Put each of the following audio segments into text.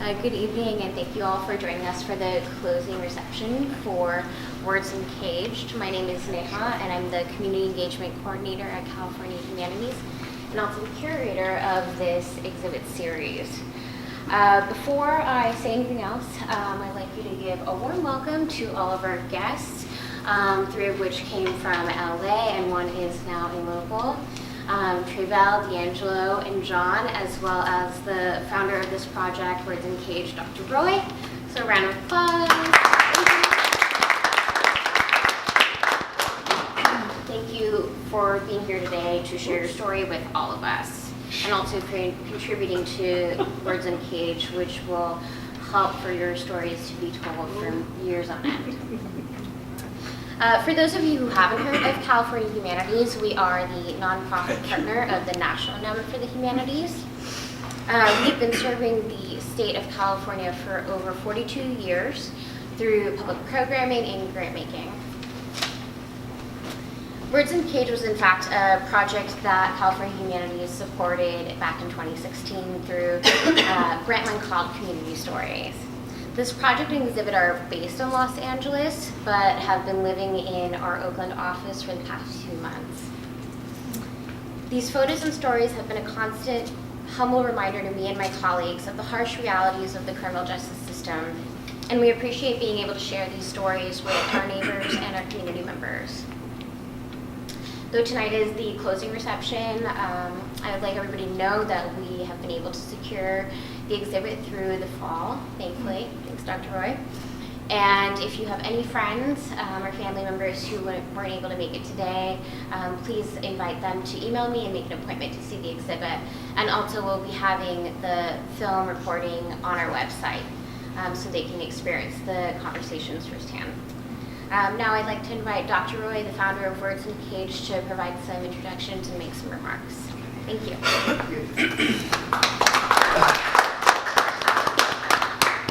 Good evening, and thank you all for joining us for the closing reception for WordsUncaged. My name is Neha, and I'm the Community Engagement Coordinator at California Humanities, and also the curator of this exhibit series. Before I say anything else, I'd like you to give a warm welcome to all of our guests, 3 of which came from LA, and 1 is now a local. Trevel, D'Angelo, and John, as well as the founder of this project, WordsUncaged, Dr. Roy. So a round of applause. Thank you for being here today to share your story with all of us, and also for contributing to WordsUncaged, which will help for your stories to be told for years on end. For those of you who haven't heard of California Humanities, we are the nonprofit partner of the National Endowment for the Humanities. We've been serving the state of California for over 42 years through public programming and grant making. WordsUncaged was in fact a project that California Humanities supported back in 2016 through a grant line called Community Stories. This project and exhibit are based in Los Angeles, but have been living in our Oakland office for the past 2 months. These photos and stories have been a constant, humble reminder to me and my colleagues of the harsh realities of the criminal justice system, and we appreciate being able to share these stories with our neighbors and our community members. Though tonight is the closing reception, I would like everybody to know that we have been able to secure the exhibit through the fall, thankfully. Thanks, Dr. Roy. And if you have any friends or family members who weren't able to make it today, please invite them to email me and make an appointment to see the exhibit. And also we'll be having the film recording on our website so they can experience the conversations firsthand. Now I'd like to invite Dr. Roy, the founder of WordsUncaged, to provide some introductions and make some remarks. Thank you.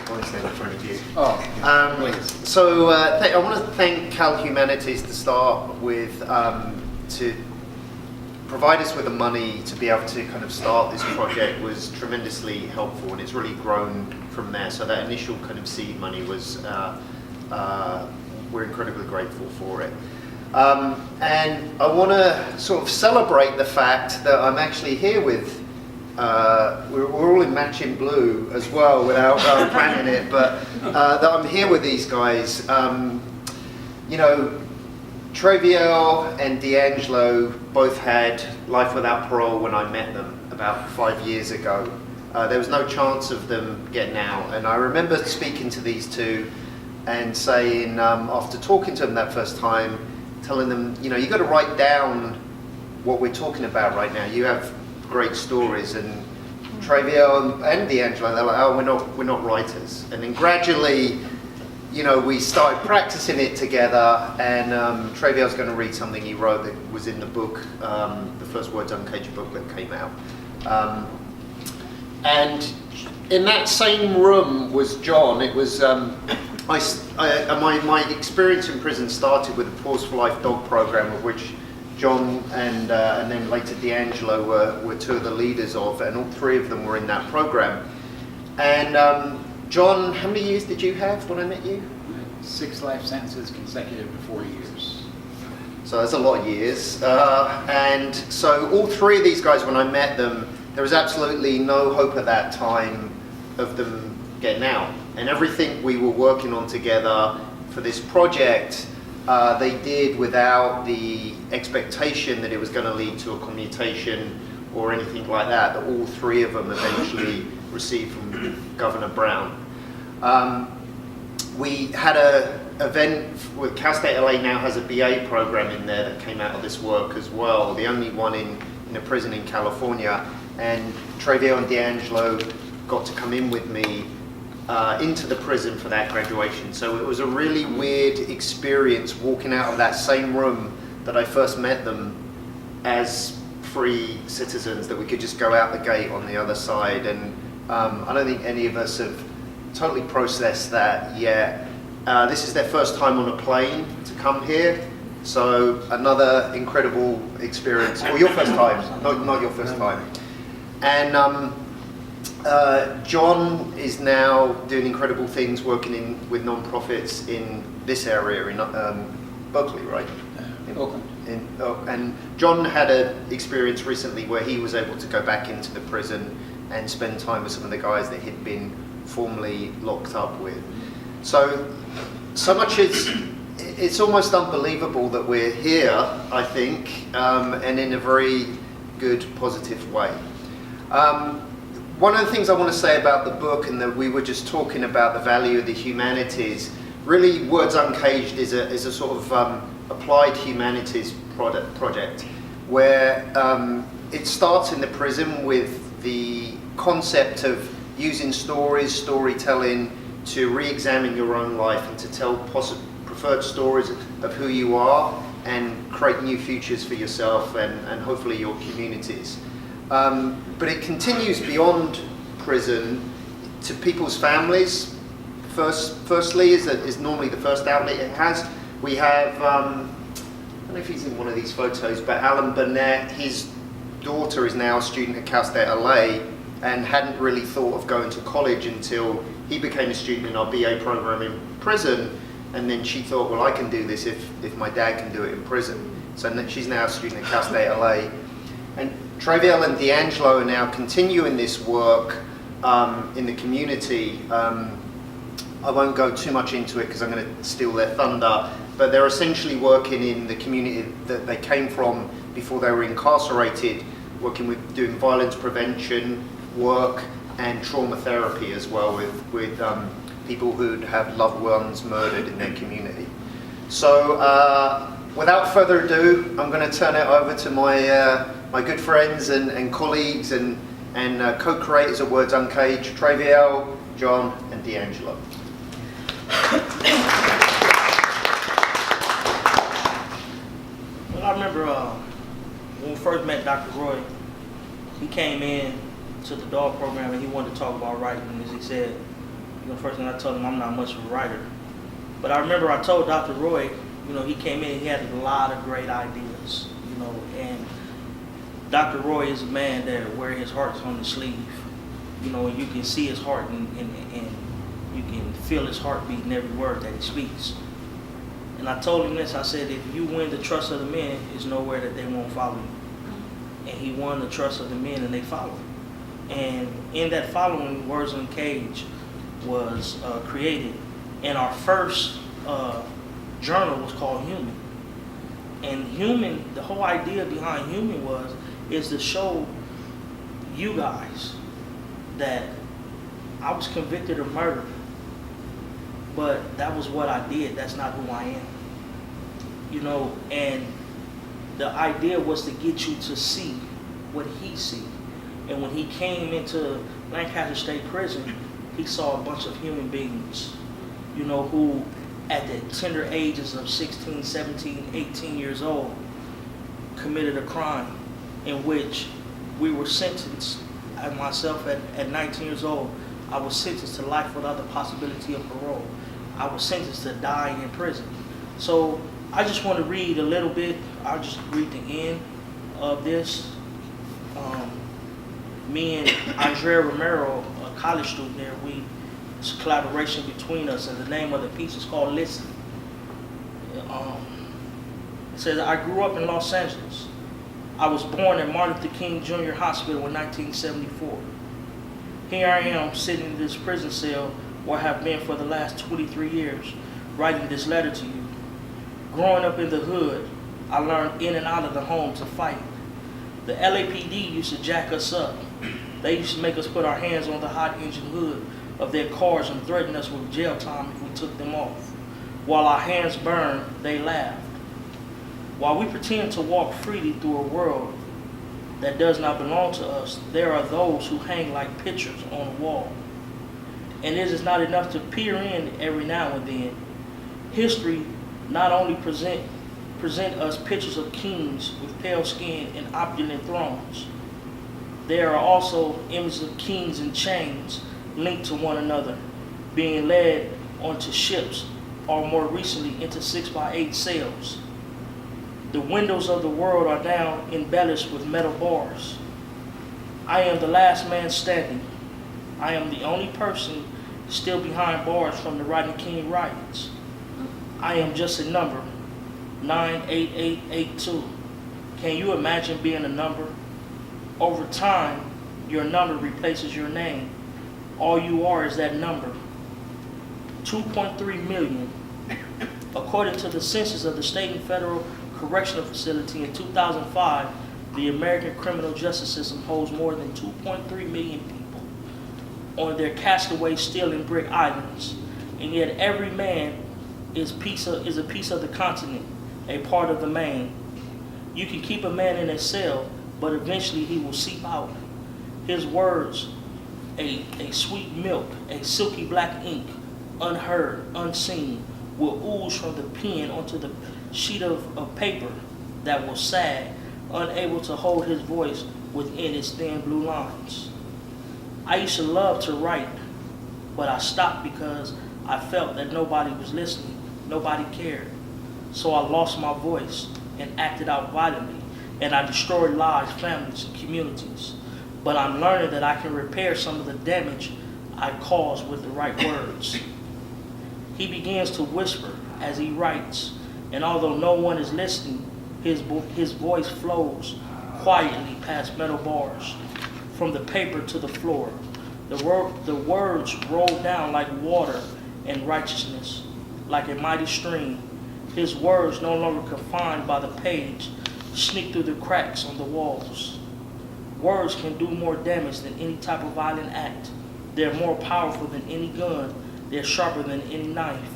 I want to stand in front of you. Please. So I want to thank Cal Humanities to start with, to provide us with the money to be able to kind of start this project was tremendously helpful, and it's really grown from there. So that initial kind of seed money was, we're incredibly grateful for it. And I want to sort of celebrate the fact that I'm actually here with, we're all in matching blue as well without planning it, but that I'm here with these guys. You know, Trevel and D'Angelo both had life without parole when I met them about 5 years ago. There was no chance of them getting out, and I remember speaking to these two and saying, after talking to them that first time, telling them, you know, you got to write down what we're talking about right now. You have great stories. And Trevel and D'Angelo, they're like, oh, we're not writers. And then gradually, you know, we started practicing it together. And Trevel's going to read something he wrote that was in the book, the first WordsUncaged book that came out. And in that same room was John. It was. My experience in prison started with the Pause for Life dog program, of which John and then later D'Angelo were 2 of the leaders of, and all 3 of them were in that program. And John, how many years did you have when I met you? 6 life sentences consecutive to 4 years. So that's a lot of years. And so all 3 of these guys, when I met them, there was absolutely no hope at that time of them getting out. And everything we were working on together for this project, they did without the expectation that it was going to lead to a commutation or anything like that, that all 3 of them eventually received from Governor Brown. We had an event with Cal State LA now has a BA program in there that came out of this work as well, the only one in a prison in California. And Trevel and D'Angelo got to come in with me into the prison for that graduation. So it was a really weird experience walking out of that same room that I first met them as free citizens, that we could just go out the gate on the other side. And I don't think any of us have totally processed that yet. This is their first time on a plane to come here. So another incredible experience. Well, your first time, not your first time. And John is now doing incredible things, working with non-profits in this area in Berkeley, right? Oakland. And John had an experience recently where he was able to go back into the prison and spend time with some of the guys that he'd been formerly locked up with. So much it's almost unbelievable that we're here, I think, and in a very good, positive way. One of the things I want to say about the book, and that we were just talking about the value of the humanities, really Words Uncaged is a sort of applied humanities project where it starts in the prison with the concept of using storytelling to re-examine your own life and to tell preferred stories of who you are and create new futures for yourself and hopefully your communities. But it continues beyond prison to people's families. Firstly is normally the first outlet it has. We have, I don't know if he's in one of these photos, but Alan Burnett, his daughter is now a student at Cal State LA and hadn't really thought of going to college until he became a student in our BA program in prison, and then she thought, well, I can do this if my dad can do it in prison. So she's now a student at Cal State LA. And Traviel and D'Angelo are now continuing this work in the community. I won't go too much into it because I'm going to steal their thunder, but they're essentially working in the community that they came from before they were incarcerated, working with doing violence prevention work and trauma therapy as well with people who'd have loved ones murdered in their community. So without further ado, I'm going to turn it over to my good friends and colleagues and co-creators of Words Uncaged, Traviel, John and D'Angelo. Well, I remember when we first met Dr. Roy, he came in to the dog program and he wanted to talk about writing. And as he said, first thing I told him, I'm not much of a writer. But I remember I told Dr. Roy, he came in and he had a lot of great ideas, and Dr. Roy is a man that wears his heart on his sleeve, and you can see his heart and you can feel his heartbeat in every word that he speaks. And I told him this, I said, if you win the trust of the men, there's nowhere that they won't follow you. And he won the trust of the men and they followed. And in that following, Words Uncaged was created. And our first journal was called Human. And Human, the whole idea behind Human is to show you guys that I was convicted of murder, but that was what I did. That's not who I am. And the idea was to get you to see what he see. And when he came into Lancaster State Prison, he saw a bunch of human beings, who at the tender ages of 16, 17, 18 years old committed a crime in which we were sentenced. And myself at 19 years old, I was sentenced to life without the possibility of parole. I was sentenced to die in prison. So I just want to read a little bit. I'll just read the end of this. Me and Andrea Romero, a college student there, it's a collaboration between us, and the name of the piece is called Listen. It says, I grew up in Los Angeles. I was born at Martin Luther King Jr. Hospital in 1974. Here I am sitting in this prison cell where I have been for the last 23 years, writing this letter to you. Growing up in the hood, I learned in and out of the home to fight. The LAPD used to jack us up. They used to make us put our hands on the hot engine hood of their cars and threaten us with jail time if we took them off. While our hands burned, they laughed. While we pretend to walk freely through a world that does not belong to us, there are those who hang like pictures on a wall. And it is not enough to peer in every now and then. History not only present us pictures of kings with pale skin and opulent thrones. There are also images of kings in chains linked to one another, being led onto ships or more recently into 6x8 sails. The windows of the world are now embellished with metal bars. I am the last man standing, I am the only person still behind bars from the Rodney King riots. I am just a number, 98882. Can you imagine being a number? Over time, your number replaces your name. All you are is that number. 2.3 million. According to the census of the state and federal correctional facility in 2005, the American criminal justice system holds more than 2.3 million people on their castaway stealing brick islands, and yet every man is a piece of the continent, a part of the main. You can keep a man in a cell, but eventually he will seep out. His words, a sweet milk, a silky black ink, unheard, unseen, will ooze from the pen onto the sheet of paper that will sag, unable to hold his voice within its thin blue lines. I used to love to write, but I stopped because I felt that nobody was listening, nobody cared. So I lost my voice and acted out violently, and I destroyed lives, families, and communities. But I'm learning that I can repair some of the damage I caused with the right words. He begins to whisper as he writes, and although no one is listening, his voice flows quietly past metal bars, from the paper to the floor. The words roll down like water and righteousness, like a mighty stream. His words, no longer confined by the page, sneak through the cracks on the walls. Words can do more damage than any type of violent act. They're more powerful than any gun. They're sharper than any knife.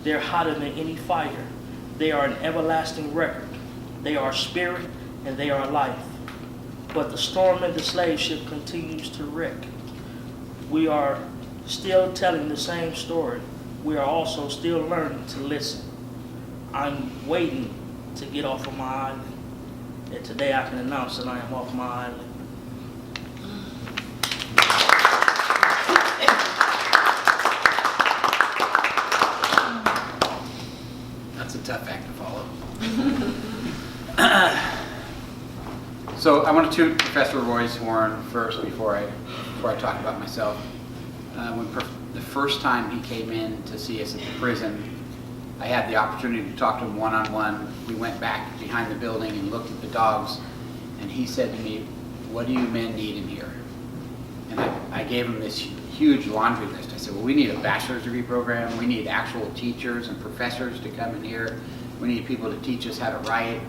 They're hotter than any fire. They are an everlasting record. They are spirit and they are life. But the storm in the slave ship continues to wreck. We are still telling the same story. We are also still learning to listen. I'm waiting to get off of my island. And today I can announce that I am off my island. That's a tough act to follow. So I want to toot Professor Roy's horn first before I talk about myself. The first time he came in to see us at the prison, I had the opportunity to talk to him one-on-one. We went back behind the building and looked at the dogs, and he said to me, "What do you men need in here?" And I gave him this huge laundry list. I said, well, we need a bachelor's degree program. We need actual teachers and professors to come in here. We need people to teach us how to write.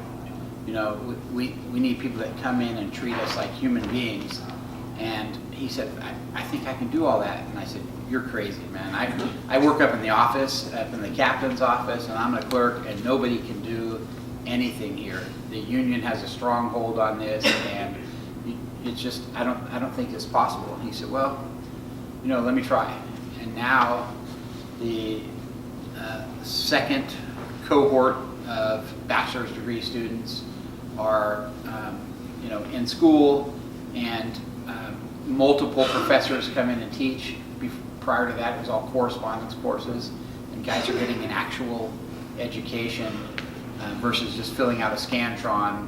You know, we need people that come in and treat us like human beings. And he said, I think I can do all that. And I said, you're crazy, man. I work up in the office, up in the captain's office, and I'm a clerk, and nobody can do anything here. The union has a strong hold on this, and it's just, I don't think it's possible. And he said, well, you know, let me try. And now the second cohort of bachelor's degree students are, you know, in school, and multiple professors come in and teach. Prior to that, it was all correspondence courses, and guys are getting an actual education versus just filling out a Scantron,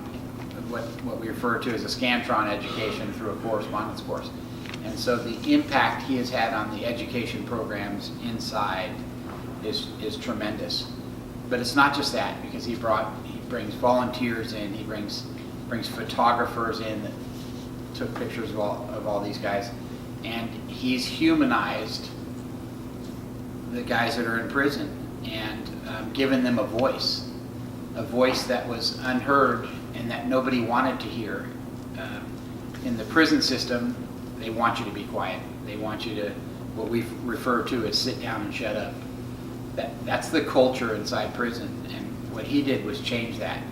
what we refer to as a Scantron education through a correspondence course. And so the impact he has had on the education programs inside is tremendous. But it's not just that, because he brings volunteers in, he brings photographers in that took pictures of all these guys, and he's humanized the guys that are in prison and given them a voice that was unheard and that nobody wanted to hear. In the prison system, they want you to be quiet. They want you to, what we refer to as sit down and shut up. That's the culture inside prison, and what he did was change that.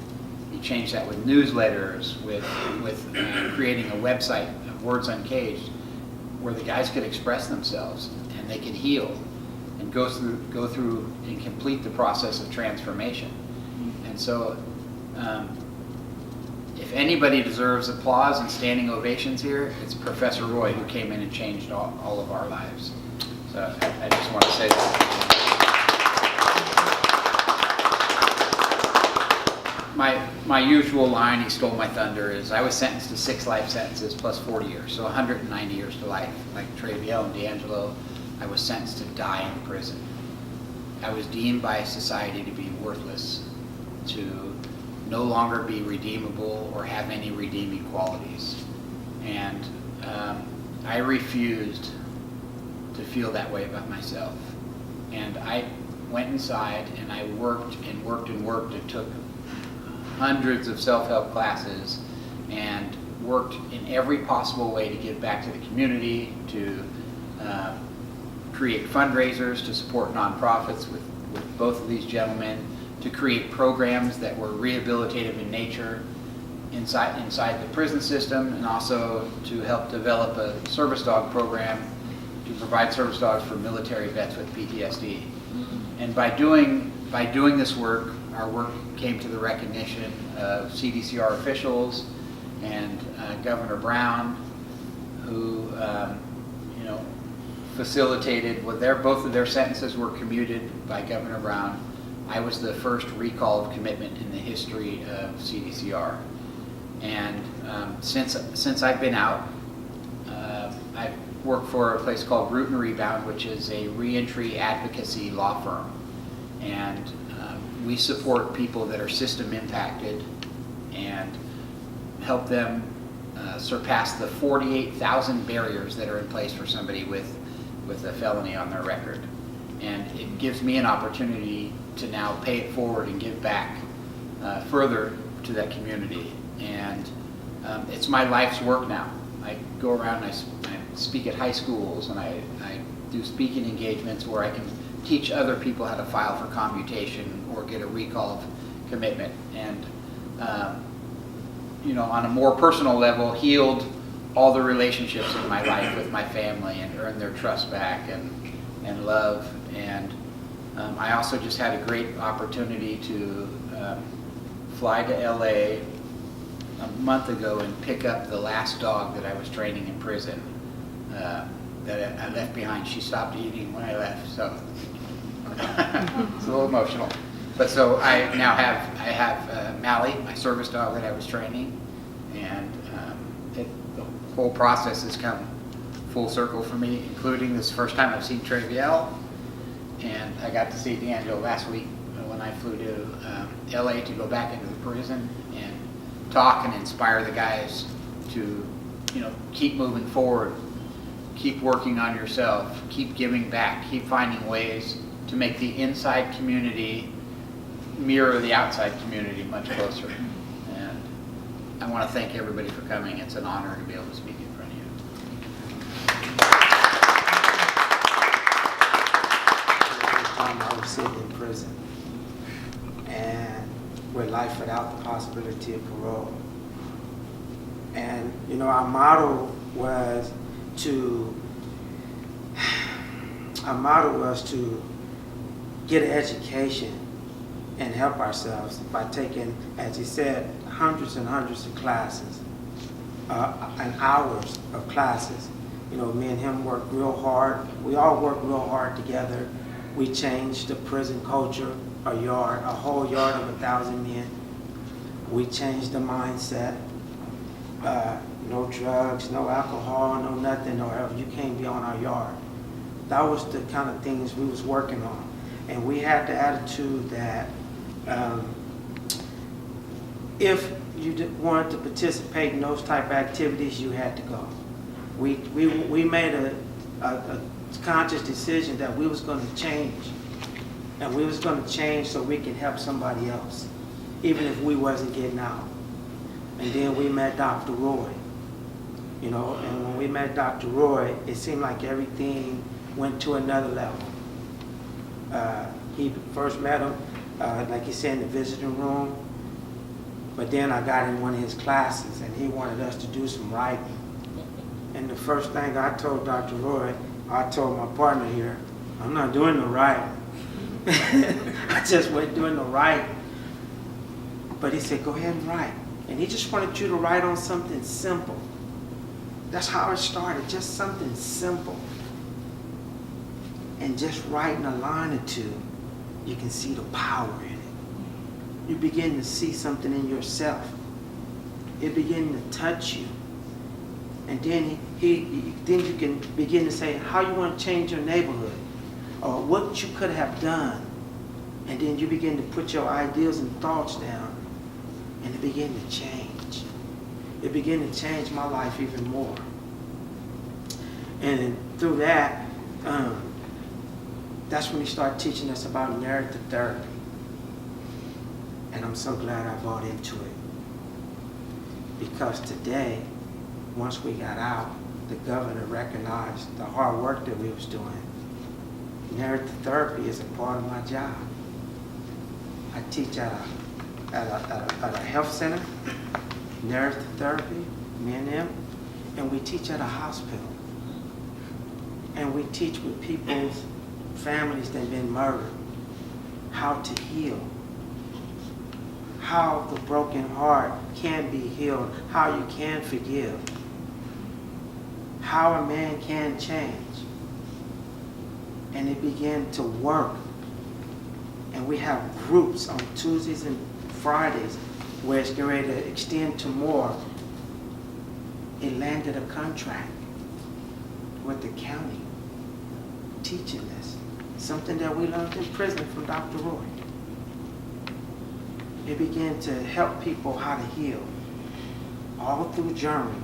He changed that with newsletters, with creating a website of WordsUncaged, where the guys could express themselves and they could heal and go through and complete the process of transformation. And so, if anybody deserves applause and standing ovations here, it's Professor Roy, who came in and changed all of our lives. So I just want to say that. my usual line, he stole my thunder, is I was sentenced to 6 life sentences plus 40 years, so 190 years to life. Like Traviel and D'Angelo, I was sentenced to die in prison. I was deemed by society to be worthless, to no longer be redeemable or have any redeeming qualities. And I refused to feel that way about myself. And I went inside and I worked and worked and worked and took hundreds of self-help classes and worked in every possible way to give back to the community, to create fundraisers to support nonprofits with both of these gentlemen, to create programs that were rehabilitative in nature inside the prison system, and also to help develop a service dog program to provide service dogs for military vets with PTSD. And by doing this work, our work came to the recognition of CDCR officials and Governor Brown, who facilitated both of their sentences were commuted by Governor Brown. I was the first recall of commitment in the history of CDCR. And since I've been out, I've worked for a place called Root and Rebound, which is a reentry advocacy law firm. And we support people that are system impacted and help them surpass the 48,000 barriers that are in place for somebody with a felony on their record. And it gives me an opportunity to now pay it forward and give back further to that community. And it's my life's work now. I go around and I speak at high schools, and I do speaking engagements where I can teach other people how to file for commutation or get a recall of commitment. And on a more personal level, healed all the relationships in my life with my family and earned their trust back and love. And I also just had a great opportunity to fly to LA a month ago and pick up the last dog that I was training in prison that I left behind. She stopped eating when I left, so it's a little emotional. But so I now have Mally, my service dog that I was training, and the whole process has come full circle for me, including this first time I've seen Traviel, and I got to see D'Angelo last week when I flew to LA to go back into the prison and talk and inspire the guys to keep moving forward, keep working on yourself, keep giving back, keep finding ways to make the inside community mirror the outside community much closer. And I want to thank everybody for coming. It's an honor to be able to speak in front of you. I was sitting in prison, and with life without the possibility of parole. And our motto was to get an education and help ourselves by taking, as you said, hundreds and hundreds of classes, and hours of classes. Me and him worked real hard. We all worked real hard together. We changed the prison culture, a whole yard of 1,000 men. We changed the mindset. No drugs, no alcohol, no nothing, you can't be on our yard. That was the kind of things we was working on. And we had the attitude that if you wanted to participate in those type of activities, you had to go. We made a conscious decision that we was going to change. And we was going to change so we could help somebody else, even if we wasn't getting out. And then we met Dr. Roy. And when we met Dr. Roy, it seemed like everything went to another level. He first met him, like he said, in the visiting room. But then I got in one of his classes, and he wanted us to do some writing. And the first thing I told Dr. Roy, I told my partner here, I'm not doing the writing. I just wasn't doing the writing. But he said, go ahead and write. And he just wanted you to write on something simple. That's how it started, just something simple. And just writing a line or two, you can see the power in it. you begin to see something in yourself. It begin to touch you. And then then you can begin to say how you want to change your neighborhood or what you could have done. And then you begin to put your ideas and thoughts down, and it begin to change. It began to change my life even more. And through that, that's when he started teaching us about narrative therapy. And I'm so glad I bought into it. Because today, once we got out, the governor recognized the hard work that we was doing. Narrative therapy is a part of my job. I teach at a health center, narrative therapy, me and them, and we teach at a hospital. And we teach with people's families that have been murdered, how to heal, how the broken heart can be healed, how you can forgive, how a man can change. And it began to work. And we have groups on Tuesdays and Fridays where it's getting ready to extend to more. It landed a contract with the county teaching this. Something that we learned in prison from Dr. Roy. It began to help people how to heal. All through journaling.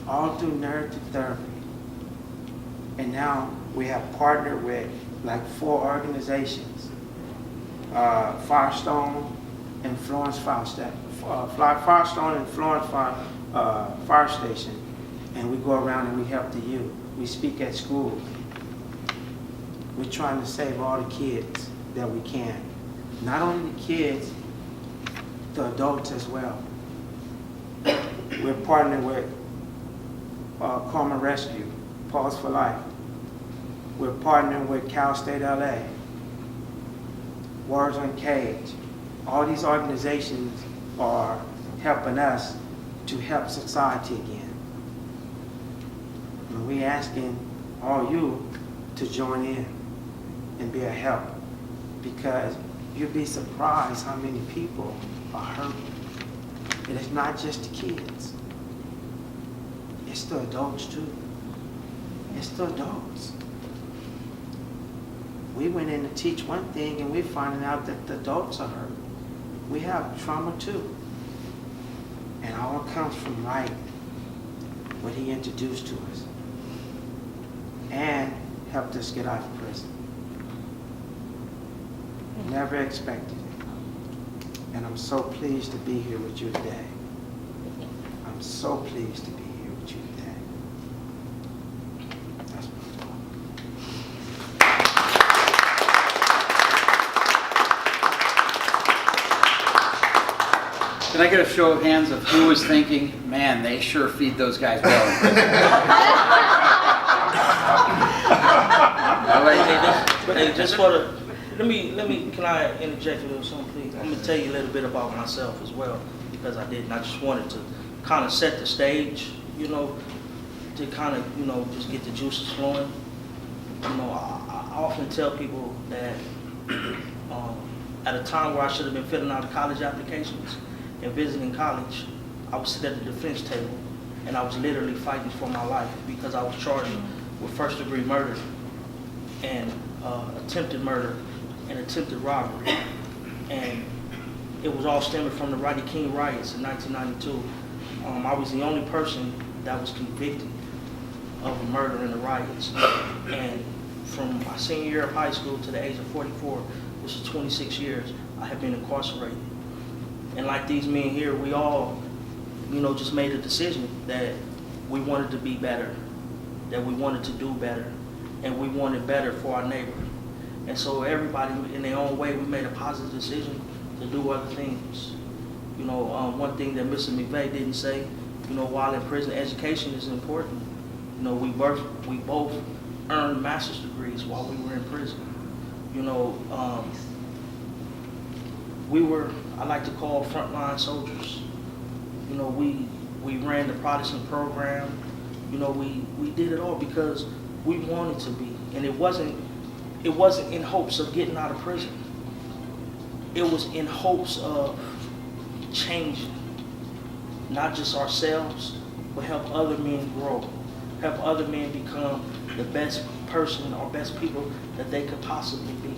All through narrative therapy. And now we have partnered with like 4 organizations. Firestone and Florence Fire Station, and we go around and we help the youth. We speak at schools. We're trying to save all the kids that we can. Not only the kids, the adults as well. We're partnering with Karma Rescue, Pause for Life. We're partnering with Cal State LA. WordsUncaged. All these organizations are helping us to help society again. And we're asking all you to join in and be a help, because you'll be surprised how many people are hurting. And it's not just the kids. It's the adults too. It's the adults. We went in to teach one thing and we're finding out that the adults are hurt. We have trauma too. And all comes from Wright, what he introduced to us. And helped us get out of prison. Never expected it. And I'm so pleased to be here with you today. I'm so pleased to be here with you today. That's my talk. Can I get a show of hands of who was thinking, man, they sure feed those guys well in prison? Hey, just for the, let me, can I interject a little something, please? I'm gonna tell you a little bit about myself as well, because I didn't. I just wanted to kind of set the stage, you know, to kind of, you know, just get the juices flowing. You know, I often tell people that at a time where I should have been filling out college applications and visiting college, I was sitting at the defense table and I was literally fighting for my life because I was charged with first-degree murder and attempted murder and attempted robbery. And it was all stemming from the Rodney King riots in 1992. I was the only person that was convicted of a murder in the riots. And from my senior year of high school to the age of 44, which is 26 years, I have been incarcerated. And like these men here, we all, you know, just made a decision that we wanted to be better, that we wanted to do better, and we wanted better for our neighbor. And so everybody, in their own way, we made a positive decision to do other things. You know, one thing that Mr. McVeigh didn't say, you know, while in prison, education is important. You know, we both earned master's degrees while we were in prison. You know, we were, I like to call, frontline soldiers. You know, we ran the Protestant program. You know, we did it all because we wanted to be, and it wasn't in hopes of getting out of prison. it was in hopes of changing, not just ourselves, but help other men grow, help other men become the best person or best people that they could possibly be.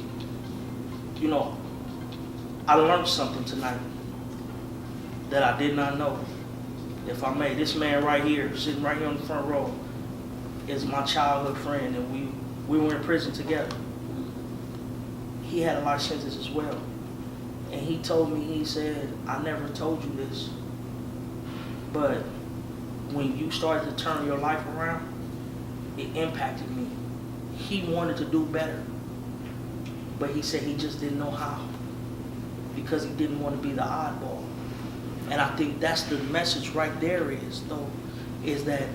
You know, I learned something tonight that I did not know. If I may, this man right here, sitting right here on the front row, is my childhood friend, and we were in prison together. He had a life sentence as well. And he told me, he said, I never told you this, but when you started to turn your life around, it impacted me. He wanted to do better, but he said he just didn't know how, because he didn't want to be the oddball. And I think that's the message right there is that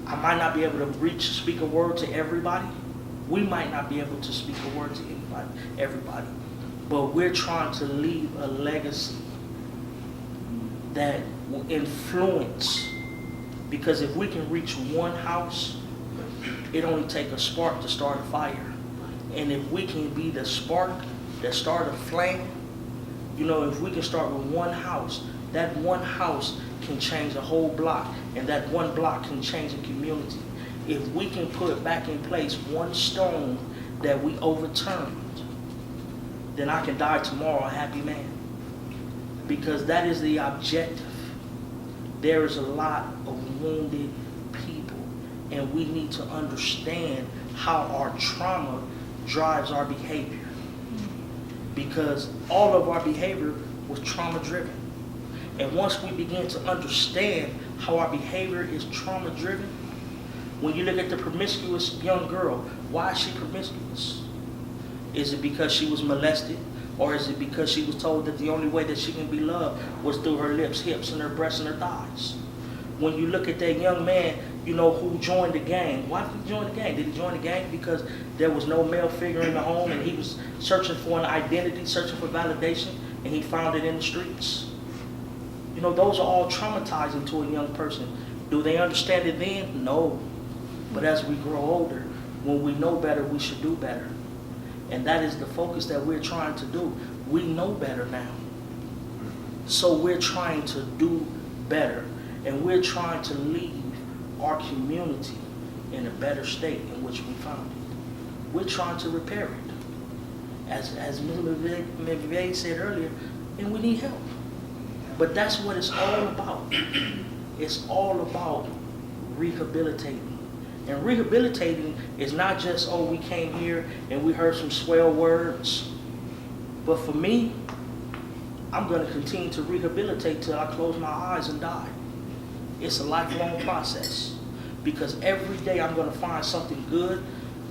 I might not be able to speak a word to everybody. We might not be able to speak a word to everybody. But we're trying to leave a legacy that will influence. Because if we can reach one house, it only takes a spark to start a fire. And if we can be the spark that start a flame, you know, if we can start with one house, that one house can change a whole block, and that one block can change a community. If we can put back in place one stone that we overturned, then I can die tomorrow a happy man. Because that is the objective. There is a lot of wounded people, and we need to understand how our trauma drives our behavior. Because all of our behavior was trauma driven. And once we begin to understand how our behavior is trauma driven, when you look at the promiscuous young girl, why is she promiscuous? Is it because she was molested? Or is it because she was told that the only way that she can be loved was through her lips, hips, and her breasts and her thighs? When you look at that young man, you know, who joined the gang. Why did he join the gang? Did he join the gang because there was no male figure in the home and he was searching for an identity, searching for validation, and he found it in the streets? You know, those are all traumatizing to a young person. Do they understand it then? No. But as we grow older, when we know better, we should do better. And that is the focus that we're trying to do. We know better now. So we're trying to do better. And we're trying to leave our community in a better state in which we found it. We're trying to repair it. As Ms. McVeigh said earlier, and we need help. But that's what it's all about. It's all about rehabilitating. And rehabilitating is not just, oh, we came here and we heard some swell words. But for me, I'm going to continue to rehabilitate till I close my eyes and die. It's a lifelong process. Because every day I'm going to find something good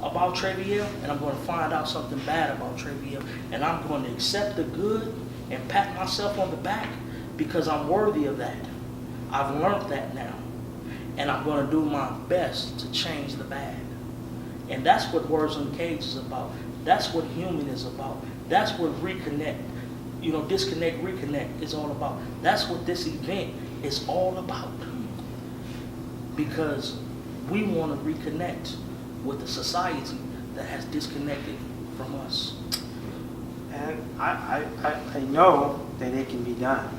about Traviel, and I'm going to find out something bad about Traviel. And I'm going to accept the good and pat myself on the back because I'm worthy of that. I've learned that now. And I'm going to do my best to change the bad. And that's what Words Uncaged is about. That's what Human is about. That's what Reconnect, you know, Disconnect, Reconnect is all about. That's what this event is all about. Because we want to reconnect with the society that has disconnected from us. And I know that it can be done.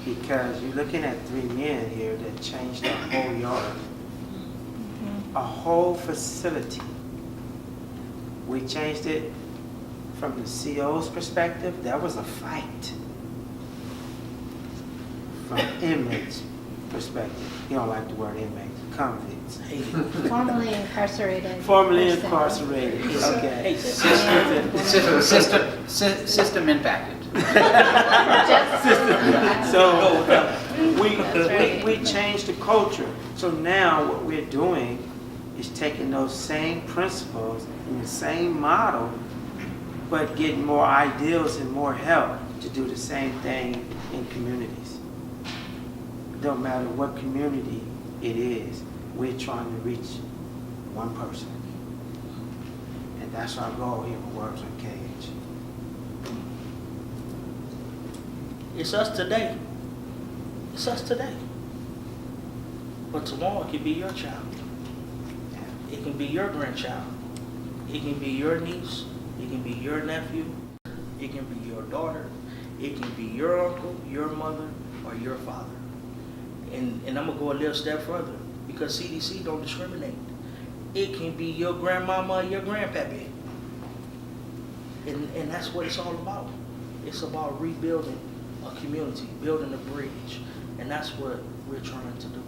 Because you're looking at 3 men here that changed the whole yard. A whole facility. We changed it from the CO's perspective. That was a fight. From inmates' perspective. You don't like the word inmates. Convicts. Formerly incarcerated. Formerly person. incarcerated. Okay. System impacted. So right. we changed the culture. So now what we're doing is taking those same principles and the same model, but getting more ideals and more help to do the same thing in communities. Don't matter what community it is, we're trying to reach one person. And that's our goal here at Words Uncaged. It's us today. It's us today. But tomorrow it can be your child. Yeah. It can be your grandchild. It can be your niece. It can be your nephew. It can be your daughter, it can be your uncle, your mother, or your father. And I'm gonna go a little step further, because CDC don't discriminate. It can be your grandmama or your grandpappy. And that's what it's all about. It's about rebuilding a community, building a bridge. And that's what we're trying to do.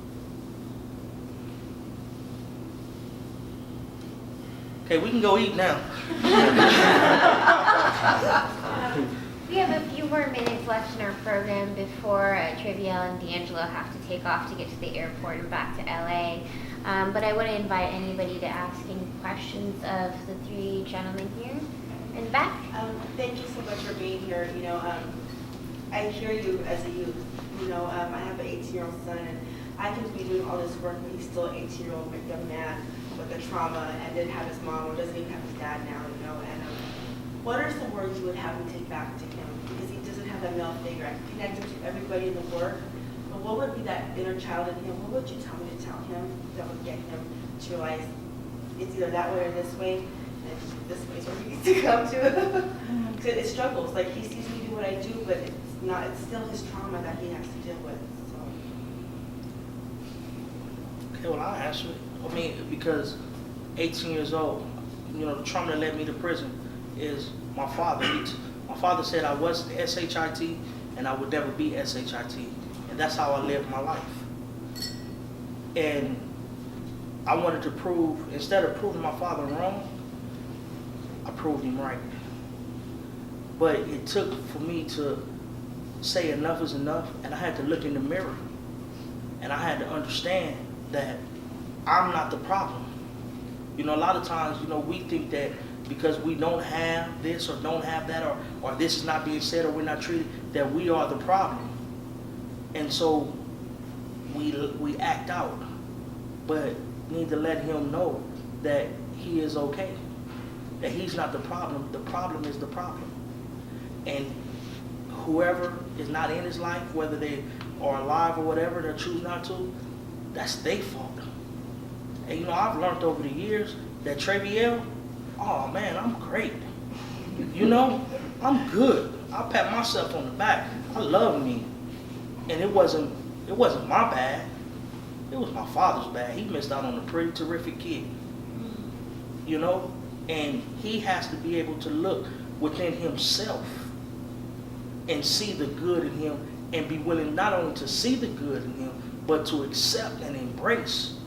Okay, we can go eat now. We have a few more minutes left in our program before Trivial and D'Angelo have to take off to get to the airport and back to LA. But I want to invite anybody to ask any questions of the three gentlemen here in the back. Thank you so much for being here. I hear you as a youth. I have an 18-year-old son, and I can be doing all this work, but he's still an 18-year-old young man with a trauma and didn't have his mom or doesn't even have his dad now, And what are some words you would have me take back to him? Because he doesn't have that male figure. I can connect him to everybody in the work, but what would be that inner child in him? What would you tell me to tell him that would get him to realize it's either that way or this way, and this way is where he needs to come to? Because it struggles. Like, he sees me do what I do, but it's still his trauma that he has to deal with. Okay, well, I'll answer it. I mean, because 18 years old, the trauma that led me to prison is my father. My father said I wasn't SHIT and I would never be SHIT. And that's how I lived my life. And I wanted to prove, instead of proving my father wrong, I proved him right. But it took for me to say enough is enough, and I had to look in the mirror. And I had to understand that I'm not the problem. A lot of times, we think that because we don't have this or don't have that, or this is not being said or we're not treated, that we are the problem. And so we act out, but need to let him know that he is okay, that he's not the problem is the problem. And whoever is not in his life, whether they are alive or whatever, they choose not to, that's their fault. And I've learned over the years that Traviel, oh man, I'm great. I'm good. I pat myself on the back. I love me. And it wasn't my bad. It was my father's bad. He missed out on a pretty terrific kid. And he has to be able to look within himself and see the good in him, and be willing not only to see the good in him, but to accept and embrace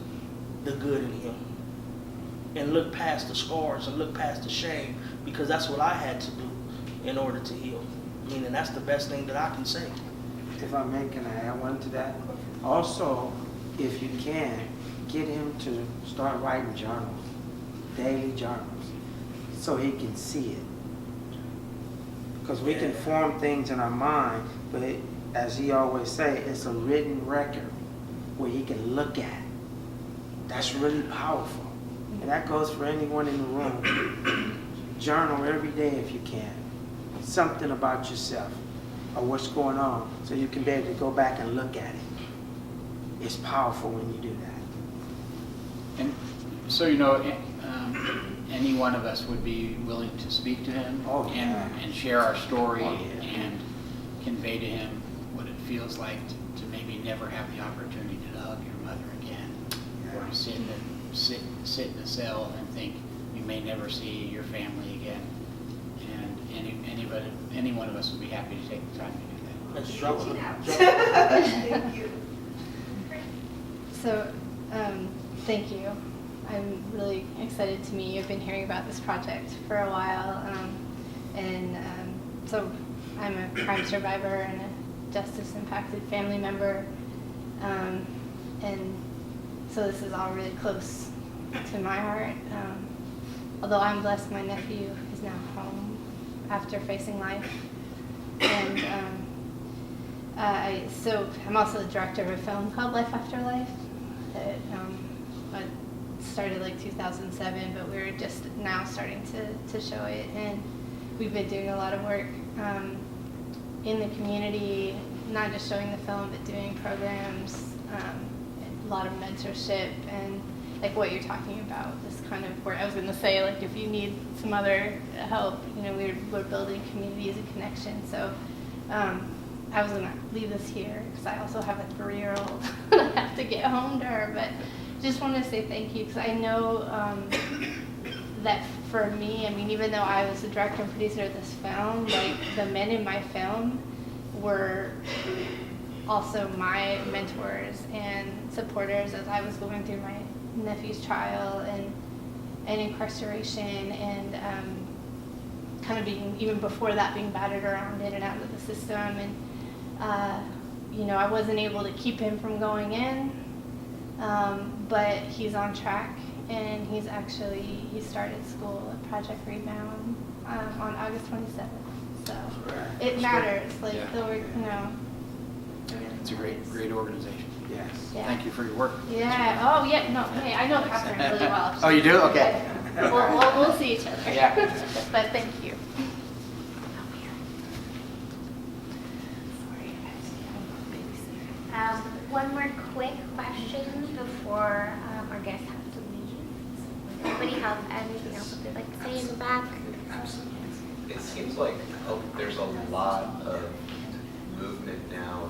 the good in him, and look past the scars and look past the shame, because that's what I had to do in order to heal. And that's the best thing that I can say. If I may, can I add one to that? Also, if you can, get him to start writing journals, daily journals, so he can see it. Because we can form things in our mind, but as he always say, it's a written record where he can look at. That's really powerful. And that goes for anyone in the room. Journal every day if you can. Something about yourself or what's going on, so you can be able to go back and look at it. It's powerful when you do that. And so, any one of us would be willing to speak to him and share our story and convey to him what it feels like to maybe never have the opportunity to hug your mother again, or to sit in a cell and think you may never see your family again. And any one of us would be happy to take the time to do that. Let's drop it. Thank you. So, thank you. I'm really excited to meet you. I've been hearing about this project for a while. So I'm a crime survivor and a justice-impacted family member. And so this is all really close to my heart. Although I'm blessed, my nephew is now home after facing life. And so I'm also the director of a film called Life After Life that started like 2007, but we're just now starting to show it. And we've been doing a lot of work in the community, not just showing the film, but doing programs, a lot of mentorship, and like what you're talking about, this kind of where I was going to say, like, if you need some other help, you know, we're building communities and connections. So I was going to leave this here because I also have a 3-year-old I have to get home to her, but just wanted to say thank you because I know that for me, I mean, even though I was the director and producer of this film, like the men in my film were also my mentors and supporters as I was going through my nephew's trial and incarceration and kind of being, even before that, being battered around in and out of the system. And, you know, I wasn't able to keep him from going in, but he's on track and he started school at Project Rebound on August 27th. So it matters, like Yeah. the work, you know. It's a great organization. Yes. Yeah. Thank you for your work. Yeah. Oh, yeah. No. Hey, I know Catherine really well. Oh, you do? Okay. We'll see each other. Yeah. But thank you. One more quick question before our guests have to leave. Does anybody have anything else that they'd like to say in the back? It seems like there's a lot of movement now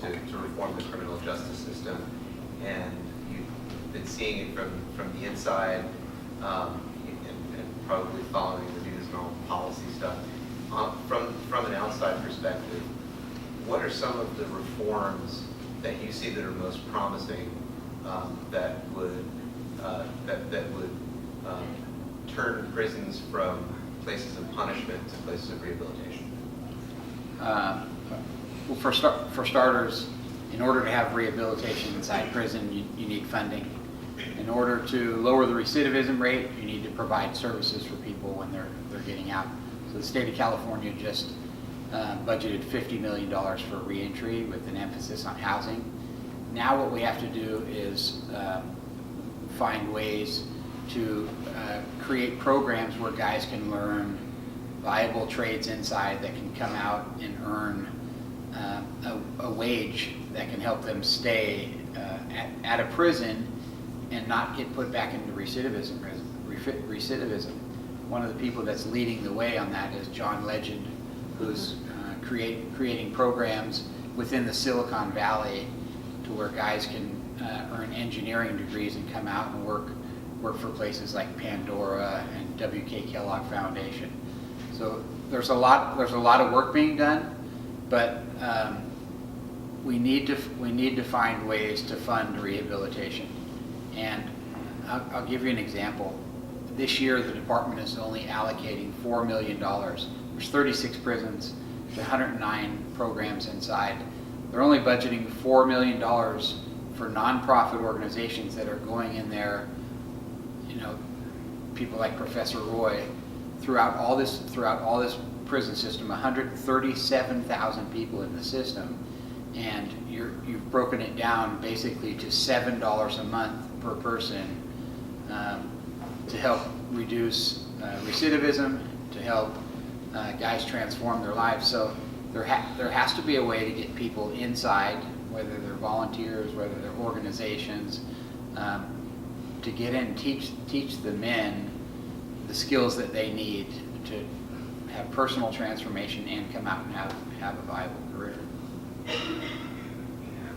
to reform the criminal justice system, and you've been seeing it from the inside, and probably following the news and all the policy stuff. From an outside perspective, what are some of the reforms that you see that are most promising, that would turn prisons from places of punishment to places of rehabilitation? Well, for starters, in order to have rehabilitation inside prison, you need funding. In order to lower the recidivism rate, you need to provide services for people when they're getting out. So the state of California just budgeted $50 million for reentry with an emphasis on housing. Now what we have to do is find ways to create programs where guys can learn viable trades inside that can come out and earn a wage that can help them stay at a prison and not get put back into recidivism. One of the people that's leading the way on that is John Legend, who's creating programs within the Silicon Valley to where guys can earn engineering degrees and come out and work for places like Pandora and W.K. Kellogg Foundation. So there's a lot of work being done, but we need to find ways to fund rehabilitation. And I'll give you an example. This year, the department is only allocating $4 million. There's 36 prisons, there's 109 programs inside. They're only budgeting $4 million for nonprofit organizations that are going in there. You know, people like Professor Roy, throughout all this prison system, 137,000 people in the system, and you've broken it down basically to $7 a month per person to help reduce recidivism, to help guys transform their lives. So there has to be a way to get people inside, whether they're volunteers, whether they're organizations, to get in and teach the men the skills that they need to have personal transformation and come out and have a viable career.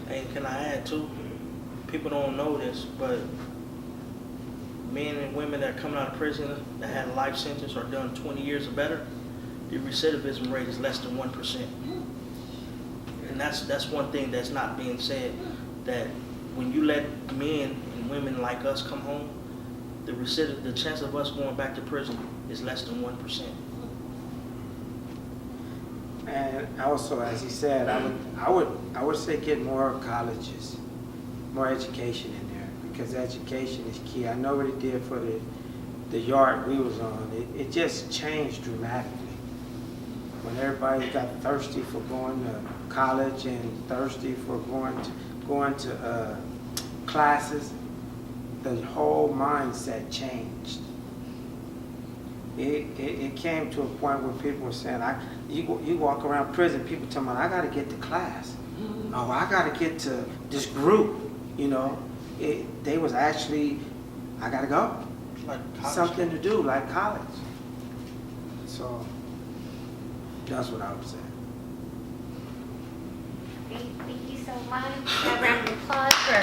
And can I add too? People don't know this, but men and women that are coming out of prison that had a life sentence or done 20 years or better, the recidivism rate is less than 1%. And that's one thing that's not being said, that when you let men and women like us come home, the chance of us going back to prison is less than 1%. And also, as he said, I would say get more colleges, more education in there, because education is key. I know what it did for the yard we was on. It just changed dramatically. When everybody got thirsty for going to college and thirsty for going to classes, the whole mindset changed. It came to a point where people were saying, you walk around prison, people tell me, I got to get to class. Oh, I got to get to this group, you know. They was actually I gotta go. Like college. Something to do, like college. So that's what I would say. Great, thank you so much. A round of applause for.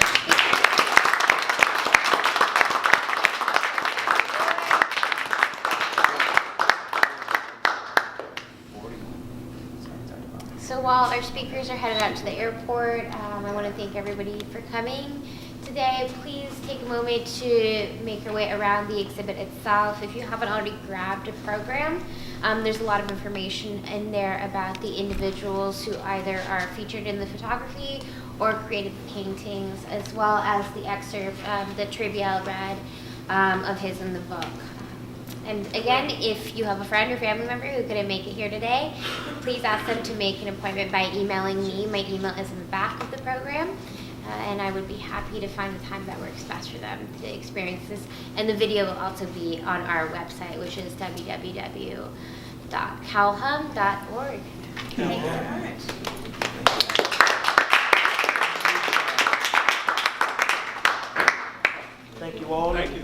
So while our speakers are headed out to the airport, I want to thank everybody for coming today. Please take a moment to make your way around the exhibit itself. If you haven't already grabbed a program, there's a lot of information in there about the individuals who either are featured in the photography or created the paintings, as well as the excerpt, the trivia read of his in the book. And again, if you have a friend or family member who couldn't make it here today, please ask them to make an appointment by emailing me. My email is in the back of the program, and I would be happy to find the time that works best for them to experience this. And the video will also be on our website, which is www.calhum.org. Thanks so much. Thank you all. Thank you.